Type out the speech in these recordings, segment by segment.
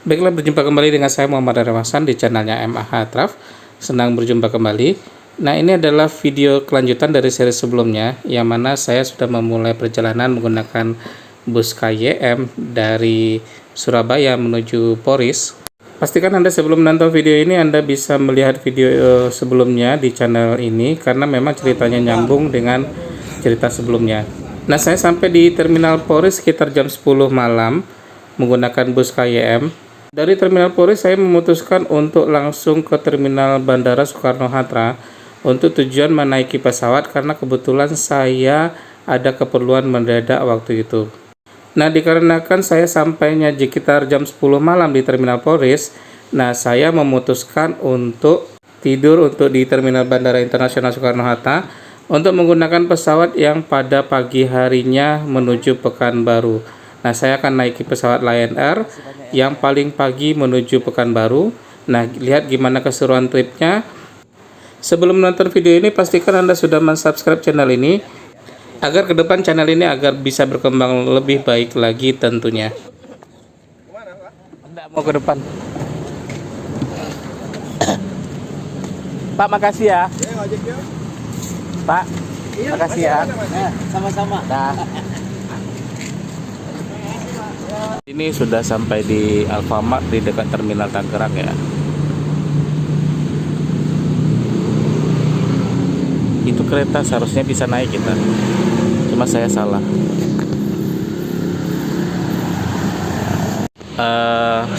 Baiklah, berjumpa kembali dengan saya Muhammad Aryawan di channelnya MAH Traf. Senang berjumpa kembali. Nah, ini adalah video kelanjutan dari seri sebelumnya, yang mana saya sudah memulai perjalanan menggunakan bus KYM dari Surabaya menuju Poris. Pastikan Anda sebelum menonton video ini Anda bisa melihat video sebelumnya di channel ini, karena memang ceritanya nyambung dengan cerita sebelumnya. Nah, saya sampai di Terminal Poris sekitar jam 10 malam menggunakan bus KYM. Dari Terminal Poris saya memutuskan untuk langsung ke Terminal Bandara Soekarno-Hatta untuk tujuan menaiki pesawat, karena kebetulan saya ada keperluan mendadak waktu itu. Nah, dikarenakan saya sampainya sekitar jam 10 malam di Terminal Poris, nah saya memutuskan untuk tidur di Terminal Bandara Internasional Soekarno-Hatta untuk menggunakan pesawat yang pada pagi harinya menuju Pekanbaru. Nah, saya akan naiki pesawat Lion Air yang paling pagi menuju Pekanbaru. Nah, lihat gimana keseruan tripnya. Sebelum menonton video ini, pastikan Anda sudah mensubscribe channel ini, agar ke depan channel ini bisa berkembang lebih baik lagi tentunya. Anda mau ke depan. Pak, makasih ya. Pak, makasih ya. Sama-sama. Nah. Ini sudah sampai di Alfamart di dekat Terminal Tangerang ya. Itu kereta seharusnya bisa naik kita, cuma saya salah.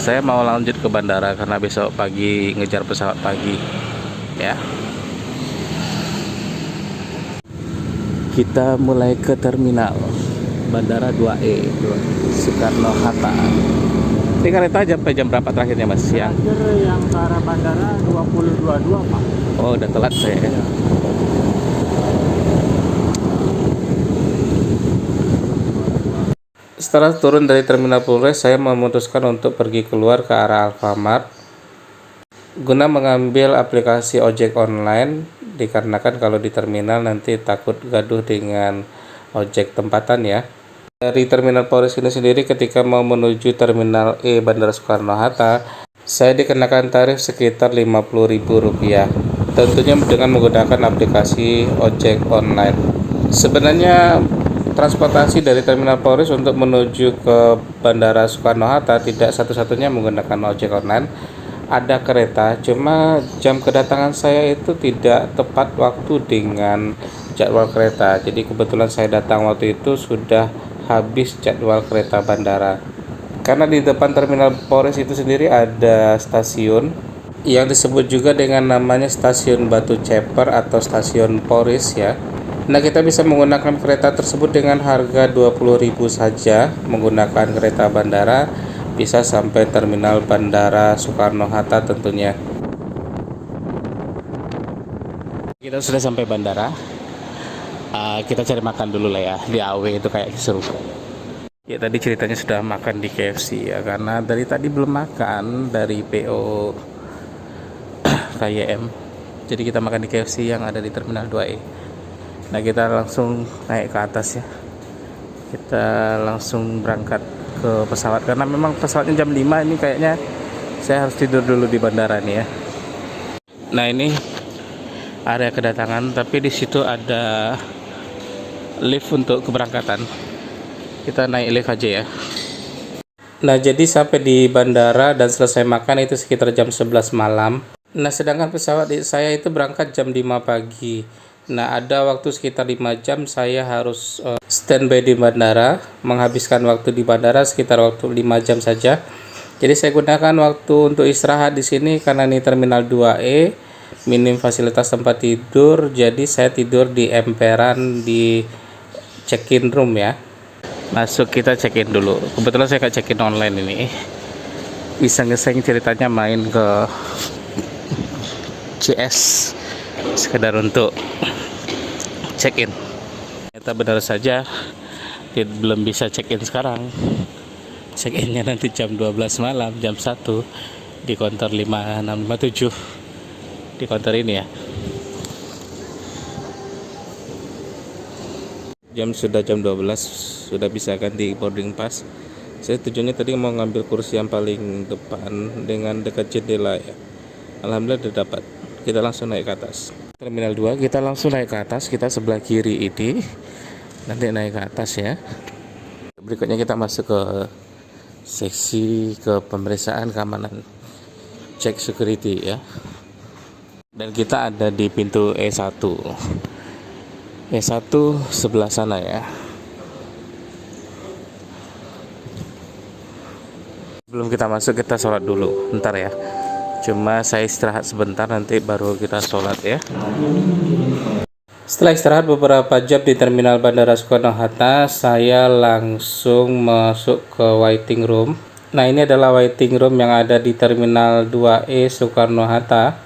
Saya mau lanjut ke bandara karena besok pagi ngejar pesawat pagi ya. Kita mulai ke terminal Bandara 2E Soekarno-Hatta. Ini kereta sampai jam berapa terakhirnya, Mas? Siang? Terakhir yang ke arah bandara 20.22, Pak. Oh, udah telat saya. Ya. Setelah turun dari Terminal Poris, saya memutuskan untuk pergi keluar ke arah Alfamart guna mengambil aplikasi ojek online, dikarenakan kalau di terminal nanti takut gaduh dengan ojek tempatan ya. Dari Terminal Poris ini sendiri, ketika mau menuju Terminal E Bandara Soekarno-Hatta, saya dikenakan tarif sekitar Rp50.000, tentunya dengan menggunakan aplikasi ojek online. Sebenarnya transportasi dari Terminal Poris untuk menuju ke Bandara Soekarno-Hatta tidak satu-satunya menggunakan ojek online. Ada kereta, cuma jam kedatangan saya itu tidak tepat waktu dengan jadwal kereta. Jadi kebetulan saya datang waktu itu sudah habis jadwal kereta bandara. Karena di depan Terminal Poris itu sendiri ada stasiun yang disebut juga dengan namanya Stasiun Batu Ceper atau Stasiun Poris ya. Nah, kita bisa menggunakan kereta tersebut dengan harga Rp20.000 saja. Menggunakan kereta bandara bisa sampai Terminal Bandara Soekarno-Hatta tentunya. Kita sudah sampai bandara. Kita cari makan dulu lah ya, di AW itu kayak seru. Ya, tadi ceritanya sudah makan di KFC ya, karena dari tadi belum makan dari PO KYM. Jadi kita makan di KFC yang ada di Terminal 2E. Nah, kita langsung naik ke atas ya. Kita langsung berangkat ke pesawat, karena memang pesawatnya jam 5. Ini kayaknya saya harus tidur dulu di bandara nih ya. Nah, ini area kedatangan, tapi di situ ada lift untuk keberangkatan. Kita naik lift aja ya. Nah, jadi sampai di bandara dan selesai makan itu sekitar jam 11 malam. Nah, sedangkan pesawat saya itu berangkat jam 5 pagi. Nah, ada waktu sekitar 5 jam saya harus standby di bandara, menghabiskan waktu di bandara sekitar waktu 5 jam saja. Jadi saya gunakan waktu untuk istirahat di sini karena ini Terminal 2E. minim fasilitas tempat tidur, jadi saya tidur di emperan di check-in room ya. Masuk, kita check-in dulu. Kebetulan saya nggak check-in online ini. Iseng-iseng ceritanya main ke CS sekedar untuk check-in. Ternyata benar saja belum bisa check-in sekarang. Check-innya nanti jam 12 malam, jam 1 di counter 5657 di counter ini ya. Sudah jam 12, sudah bisa ganti boarding pass. Saya tujuannya tadi mau ngambil kursi yang paling depan dengan dekat jendela ya. Alhamdulillah udah dapat. Kita langsung naik ke atas. Terminal 2, kita langsung naik ke atas. Kita sebelah kiri ini. Nanti naik ke atas ya. Berikutnya kita masuk ke seksi ke pemeriksaan keamanan, cek security ya. Dan kita ada di pintu E1 sebelah sana ya. Sebelum kita masuk, kita sholat dulu bentar ya. Cuma saya istirahat sebentar, nanti baru kita sholat ya. Setelah istirahat beberapa jam di terminal Bandara Soekarno-Hatta, saya langsung masuk ke waiting room. Nah, ini adalah waiting room yang ada di terminal 2E Soekarno-Hatta.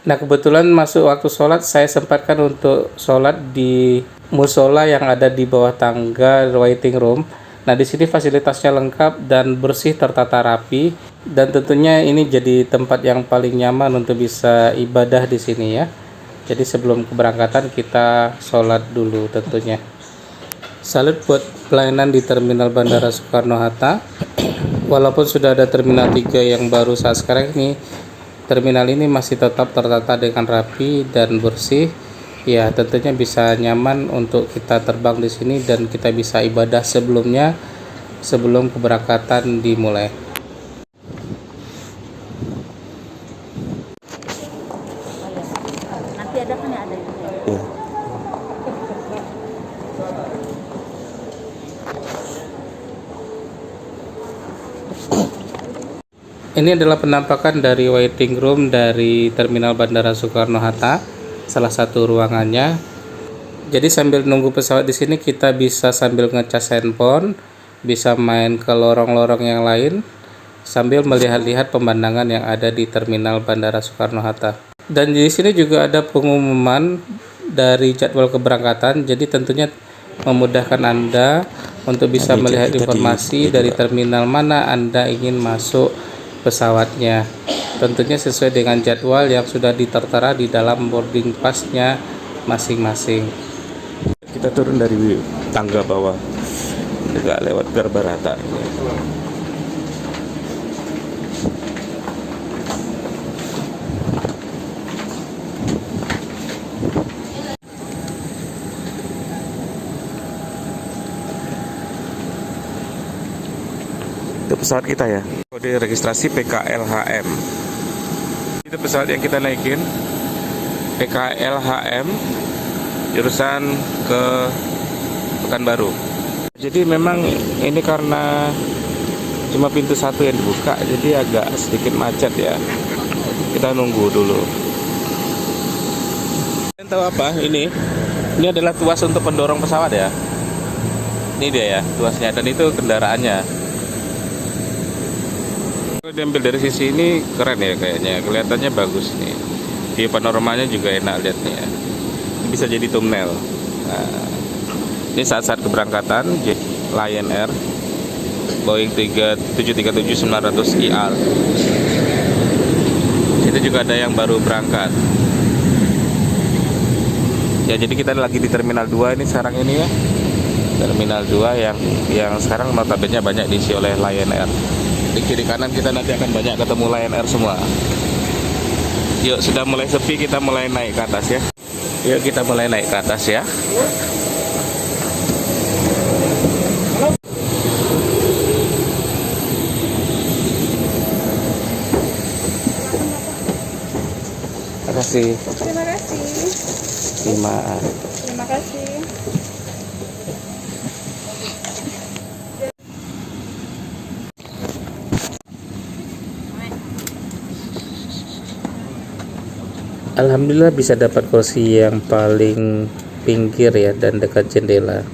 Nah, kebetulan masuk waktu sholat, saya sempatkan untuk sholat di musola yang ada di bawah tangga waiting room. Nah, di sini fasilitasnya lengkap dan bersih, tertata rapi, dan tentunya ini jadi tempat yang paling nyaman untuk bisa ibadah di sini ya. Jadi sebelum keberangkatan kita sholat dulu tentunya. Salut buat pelayanan di terminal Bandara Soekarno-Hatta. Walaupun sudah ada terminal 3 yang baru saat sekarang ini, terminal ini masih tetap tertata dengan rapi dan bersih. Ya, tentunya bisa nyaman untuk kita terbang di sini dan kita bisa ibadah sebelum keberangkatan dimulai. Nanti ada kan ya, ada itu ya. Ya. Ini adalah penampakan dari waiting room dari terminal Bandara Soekarno-Hatta, salah satu ruangannya. Jadi sambil nunggu pesawat di sini kita bisa sambil ngecas handphone, bisa main ke lorong-lorong yang lain sambil melihat-lihat pemandangan yang ada di terminal Bandara Soekarno-Hatta. Dan di sini juga ada pengumuman dari jadwal keberangkatan, jadi tentunya memudahkan Anda untuk bisa melihat informasi dari terminal mana Anda ingin masuk pesawatnya. Tentunya sesuai dengan jadwal yang sudah ditertera di dalam boarding pass-nya masing-masing. Kita turun dari tangga bawah, juga lewat Garbarata. Itu pesawat kita ya, kode registrasi PKLHM. Itu pesawat yang kita naikin, PKLHM, jurusan ke Pekanbaru. Jadi memang ini karena cuma pintu 1 yang dibuka, jadi agak sedikit macet ya. Kita nunggu dulu. Kalian tahu apa ini? Ini adalah tuas untuk pendorong pesawat ya. Ini dia ya tuasnya, dan itu kendaraannya. Diambil dari sisi ini keren ya kayaknya, kelihatannya bagus nih. View panoramanya juga enak lihat nih ya. Bisa jadi thumbnail. Nah, ini saat-saat keberangkatan Lion Air Boeing 737-900ER. Itu juga ada yang baru berangkat. Ya, jadi kita lagi di Terminal 2 ini sekarang ini ya. Terminal 2 yang sekarang notabene banyak diisi oleh Lion Air. Di kiri kanan kita nanti akan banyak ketemu Lion Air semua. Yuk, sudah mulai sepi, kita mulai naik ke atas ya. Yuk, kita mulai naik ke atas ya. Terima kasih. Terima kasih. Terima kasih. Alhamdulillah bisa dapat kursi yang paling pinggir ya dan dekat jendela.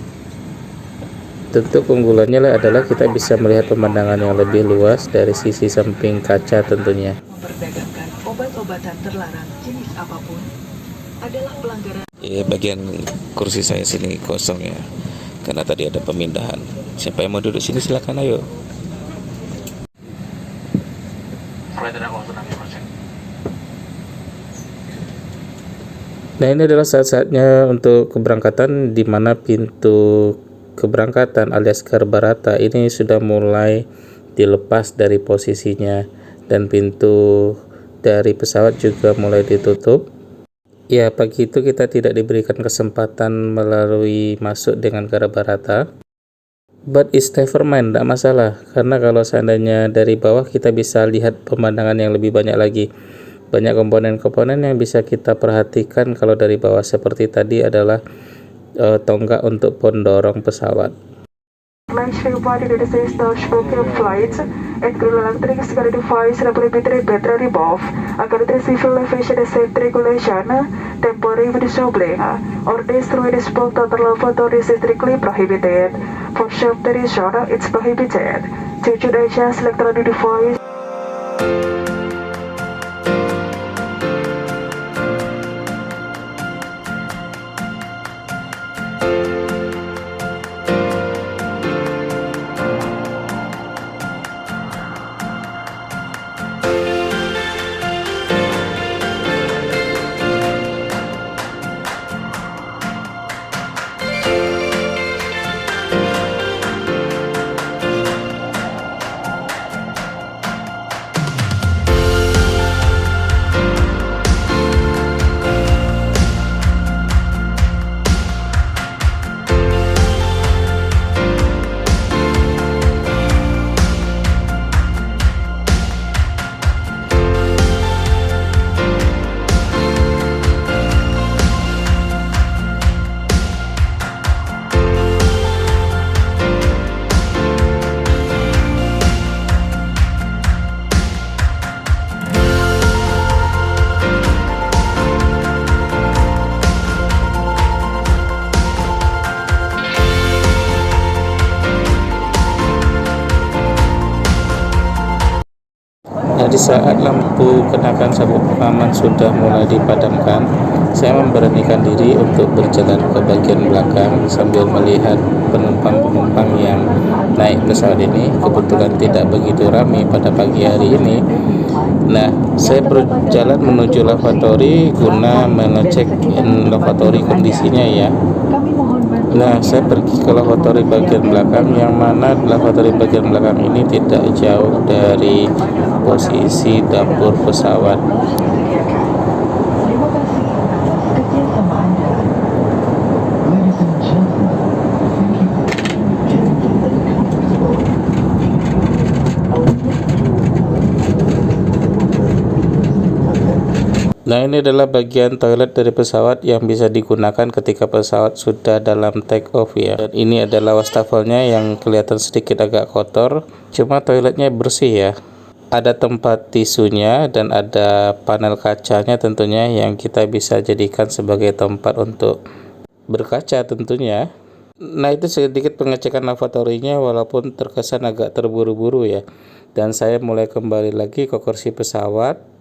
Tentu keunggulannya adalah kita bisa melihat pemandangan yang lebih luas dari sisi samping kaca tentunya. Memperdagangkan obat-obatan terlarang jenis apapun adalah pelanggaran. Bagian kursi saya sini kosong ya, karena tadi ada pemindahan. Siapa yang mau duduk sini silakan, ayo. Nah, ini adalah saat-saatnya untuk keberangkatan, di mana pintu keberangkatan alias garbarata ini sudah mulai dilepas dari posisinya dan pintu dari pesawat juga mulai ditutup. Ya, pagi itu kita tidak diberikan kesempatan melalui masuk dengan garbarata. But it's never mind, tidak masalah, karena kalau seandainya dari bawah kita bisa lihat pemandangan yang lebih banyak lagi. Banyak komponen-komponen yang bisa kita perhatikan kalau dari bawah, seperti tadi adalah tonggak untuk pendorong pesawat. Flights and crew electric security device prohibited battery above according civil aviation safety regulation temporary disabling or destroy the spoke total lavatory is strictly prohibited. For safety reason, it's prohibited to adjust electronic device. Nah, di saat lampu kenakan sabuk pengaman sudah mulai dipadamkan, saya memberanikan diri untuk berjalan ke bagian belakang sambil melihat penumpang-penumpang yang naik pesawat ini. Kebetulan tidak begitu ramai pada pagi hari ini. Nah, saya berjalan menuju lavatory guna mengecek lavatory kondisinya ya. Nah, saya pergi ke lavatory bagian belakang, yang mana lavatory bagian belakang ini tidak jauh dari posisi dapur pesawat. Terima kasih kerjasama Anda. Ladies and gentlemen, thank you for Nah, ini adalah bagian toilet dari pesawat yang bisa digunakan ketika pesawat sudah dalam take off ya. Dan ini adalah wastafelnya yang kelihatan sedikit agak kotor, cuma toiletnya bersih ya. Ada tempat tisunya dan ada panel kacanya tentunya yang kita bisa jadikan sebagai tempat untuk berkaca tentunya. Nah, itu sedikit pengecekan lavatorynya walaupun terkesan agak terburu-buru ya. Dan saya mulai kembali lagi ke kursi pesawat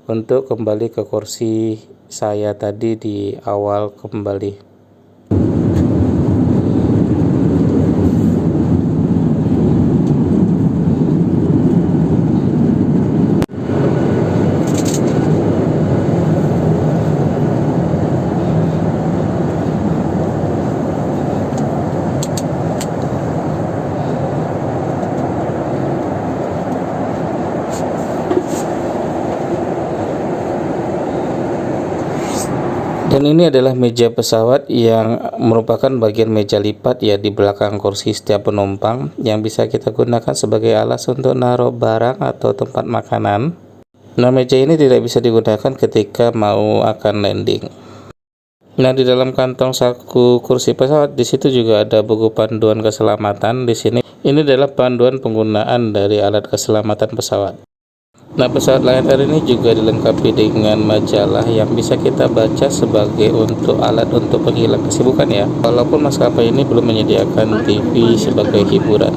untuk kembali ke kursi saya tadi di awal kembali. Dan ini adalah meja pesawat yang merupakan bagian meja lipat ya di belakang kursi setiap penumpang, yang bisa kita gunakan sebagai alas untuk naruh barang atau tempat makanan. Nah, meja ini tidak bisa digunakan ketika mau akan landing. Nah, di dalam kantong saku kursi pesawat di situ juga ada buku panduan keselamatan. Di sini ini adalah panduan penggunaan dari alat keselamatan pesawat. Nah, pesawat Lion Air ini juga dilengkapi dengan majalah yang bisa kita baca sebagai untuk alat untuk penghilang kesibukan ya. Walaupun maskapai ini belum menyediakan TV sebagai hiburan.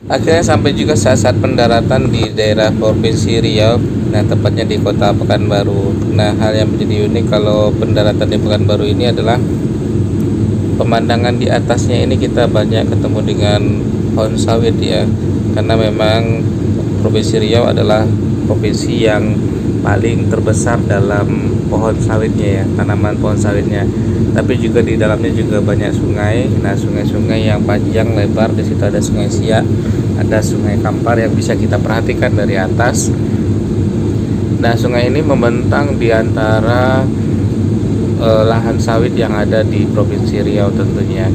Akhirnya sampai juga saat-saat pendaratan di daerah Provinsi Riau, nah tepatnya di kota Pekanbaru. Nah, hal yang menjadi unik kalau pendaratan di Pekanbaru ini adalah pemandangan di atasnya ini kita banyak ketemu dengan pohon sawit ya, karena memang Provinsi Riau adalah provinsi yang paling terbesar dalam pohon sawitnya ya, tanaman pohon sawitnya. Tapi juga di dalamnya juga banyak sungai. Nah, sungai-sungai yang panjang lebar, di situ ada Sungai Siak, ada Sungai Kampar yang bisa kita perhatikan dari atas. Nah, sungai ini membentang di antara lahan sawit yang ada di Provinsi Riau tentunya.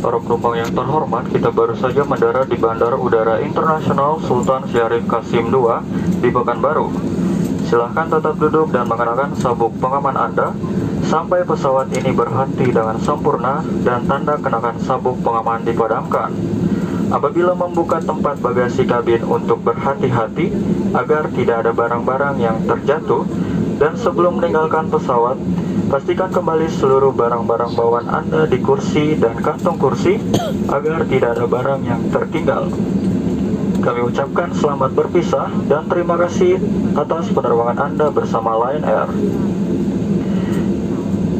Para penumpang yang terhormat, kita baru saja mendarat di Bandara Udara Internasional Sultan Syarif Qasim II di Pekanbaru. Silahkan tetap duduk dan mengenakan sabuk pengaman Anda sampai pesawat ini berhenti dengan sempurna dan tanda kenakan sabuk pengaman dipadamkan. Apabila membuka tempat bagasi kabin untuk berhati-hati agar tidak ada barang-barang yang terjatuh, dan sebelum meninggalkan pesawat, pastikan kembali seluruh barang-barang bawaan Anda di kursi dan kantong kursi agar tidak ada barang yang tertinggal. Kami ucapkan selamat berpisah dan terima kasih atas penerbangan Anda bersama Lion Air.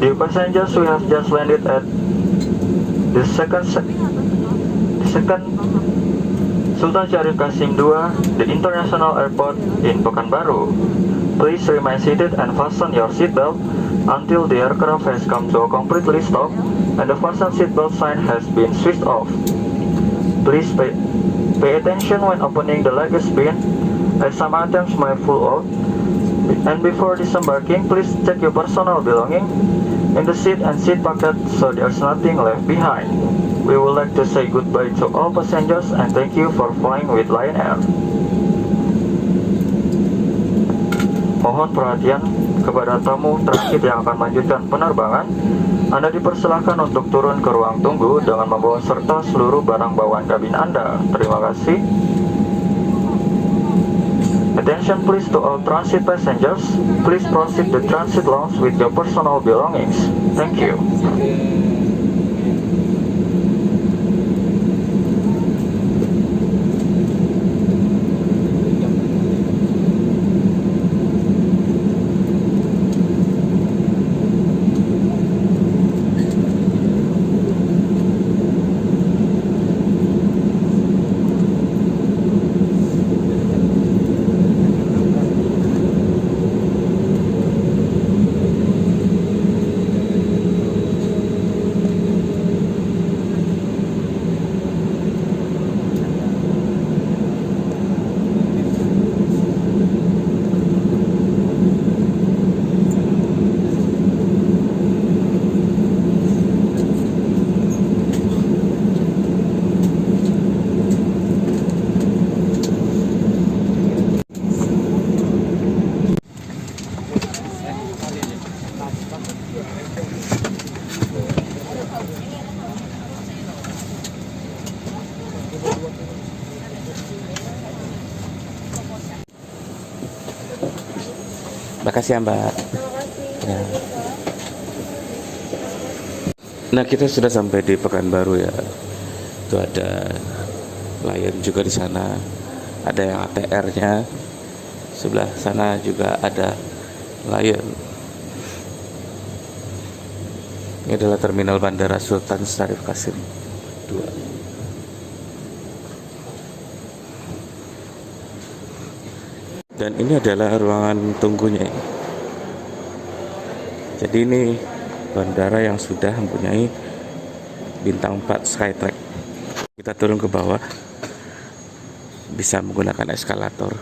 Dear passengers, we have just landed at the second Sultan Syarif Qasim II, the International Airport in Pekanbaru. Please remain seated and fasten your seatbelt until the aircraft has come to a completely stop and the fasten seatbelt sign has been switched off. Please pay attention when opening the luggage bin, as some items may fall out. And before disembarking, please check your personal belongings in the seat and seat pocket so there's nothing left behind. We would like to say goodbye to all passengers and thank you for flying with Lion Air. Mohon perhatian kepada tamu transit yang akan melanjutkan penerbangan. Anda dipersilahkan untuk turun ke ruang tunggu dengan membawa serta seluruh barang bawaan kabin Anda. Terima kasih. Attention please to all transit passengers. Please proceed the transit lounge with your personal belongings. Thank you. Makasih ya Mbak. Ya. Nah, kita sudah sampai di Pekanbaru ya. Itu ada Lion juga di sana. Ada yang ATR-nya. Sebelah sana juga ada Lion. Ini adalah terminal Bandara Sultan Syarif Qasim II. Dan ini adalah ruangan tunggunya. Jadi ini bandara yang sudah mempunyai bintang 4 Skytrack. Kita turun ke bawah, bisa menggunakan eskalator.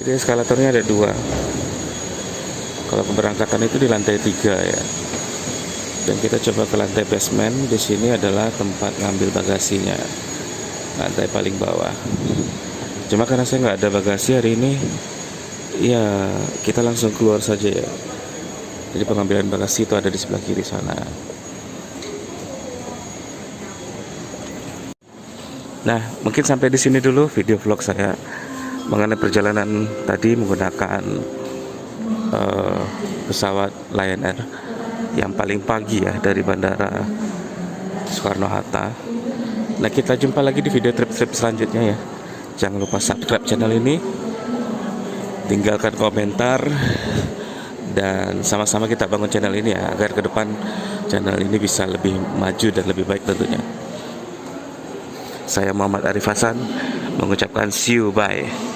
Jadi eskalatornya ada 2. Kalau keberangkatan itu di lantai 3 ya. Dan kita coba ke lantai basement. Di sini adalah tempat ngambil bagasinya, lantai paling bawah. Cuma karena saya nggak ada bagasi hari ini, ya kita langsung keluar saja ya. Jadi pengambilan bagasi itu ada di sebelah kiri sana. Nah, mungkin sampai di sini dulu video vlog saya mengenai perjalanan tadi menggunakan pesawat Lion Air yang paling pagi ya dari Bandara Soekarno-Hatta. Nah, kita jumpa lagi di video trip-trip selanjutnya ya. Jangan lupa subscribe channel ini, tinggalkan komentar, dan sama-sama kita bangun channel ini ya, agar ke depan channel ini bisa lebih maju dan lebih baik tentunya. Saya Muhammad Arif Hasan mengucapkan see you, bye.